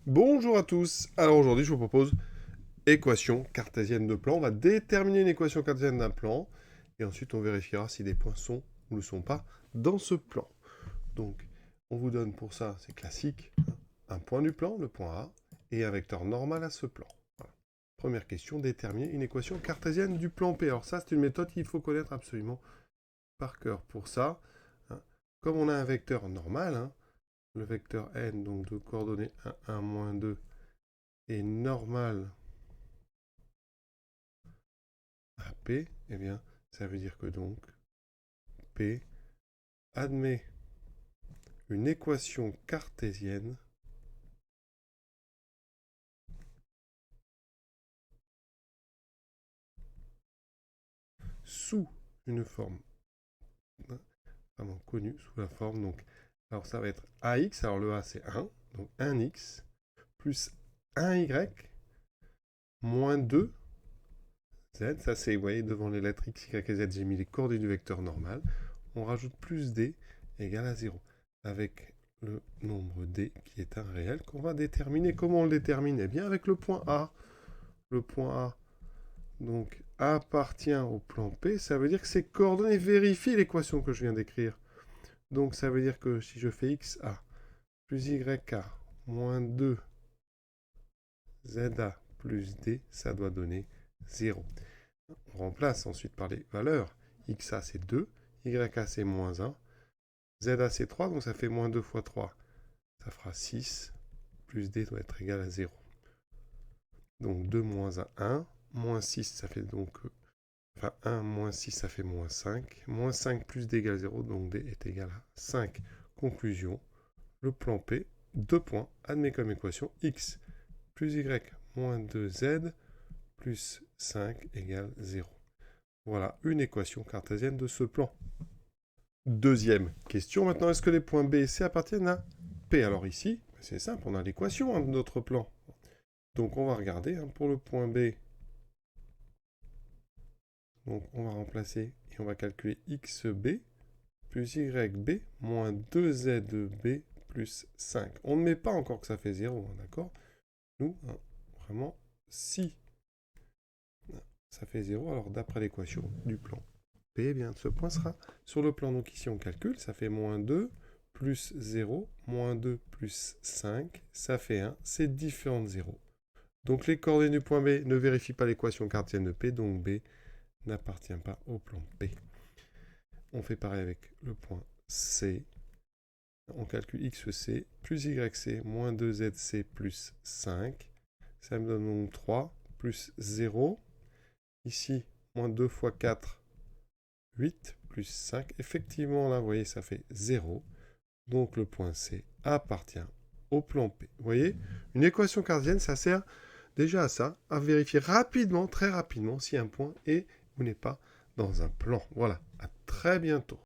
Bonjour à tous. Alors aujourd'hui, je vous propose équation cartésienne de plan. On va déterminer une équation cartésienne d'un plan et ensuite on vérifiera si des points sont ou ne sont pas dans ce plan. Donc, on vous donne pour ça, c'est classique, un point du plan, le point A, et un vecteur normal à ce plan. Voilà. Première question, déterminer une équation cartésienne du plan P. Alors ça, c'est une méthode qu'il faut connaître absolument par cœur. Pour ça, comme on a un vecteur normal, le vecteur n, donc de coordonnées 1, 1, moins 2, est normal à P, eh bien, ça veut dire que donc P admet une équation cartésienne sous une forme vraiment connue, sous la forme, donc, alors ça va être AX, alors le A c'est 1, donc 1X, plus 1Y, moins 2Z, ça c'est, vous voyez, devant les lettres X, Y et Z, j'ai mis les coordonnées du vecteur normal, on rajoute plus D égale à 0, avec le nombre D qui est un réel qu'on va déterminer. Comment on le détermine? Eh bien avec le point A. Le point A donc appartient au plan P, ça veut dire que ces coordonnées vérifient l'équation que je viens d'écrire. Donc ça veut dire que si je fais XA plus YA moins 2 ZA plus D, ça doit donner 0. On remplace ensuite par les valeurs. XA c'est 2, YA c'est moins 1, ZA c'est 3, donc ça fait moins 2 fois 3. Ça fera 6, plus D doit être égal à 0. Donc 2 moins 1, 1. Moins 6, ça fait donc... Enfin, 1 moins 6, ça fait moins 5. Moins 5 plus D égale 0, donc D est égal à 5. Conclusion, le plan P, 2 points, admet comme équation x plus y moins 2z plus 5 égale 0. Voilà une équation cartésienne de ce plan. Deuxième question maintenant, est-ce que les points B et C appartiennent à P? Alors ici, c'est simple, on a l'équation de notre plan. Donc on va regarder pour le point B. Donc on va remplacer et on va calculer xb plus yb moins 2zb plus 5. On ne met pas encore que ça fait 0, d'accord? Nous, vraiment, si ça fait 0, alors d'après l'équation du plan P, eh bien ce point sera sur le plan. Donc ici on calcule, ça fait moins 2 plus 0, moins 2 plus 5, ça fait 1, c'est différent de 0. Donc les coordonnées du point B ne vérifient pas l'équation cartésienne de P, donc B n'appartient pas au plan P. On fait pareil avec le point C. On calcule XC plus YC moins 2ZC plus 5. Ça me donne donc 3 plus 0. Ici, moins 2 fois 4, 8 plus 5. Effectivement, là, vous voyez, ça fait 0. Donc le point C appartient au plan P. Vous voyez, une équation cartésienne, ça sert déjà à ça, à vérifier rapidement, très rapidement, si un point est ou n'est pas dans un plan. Voilà, à très bientôt.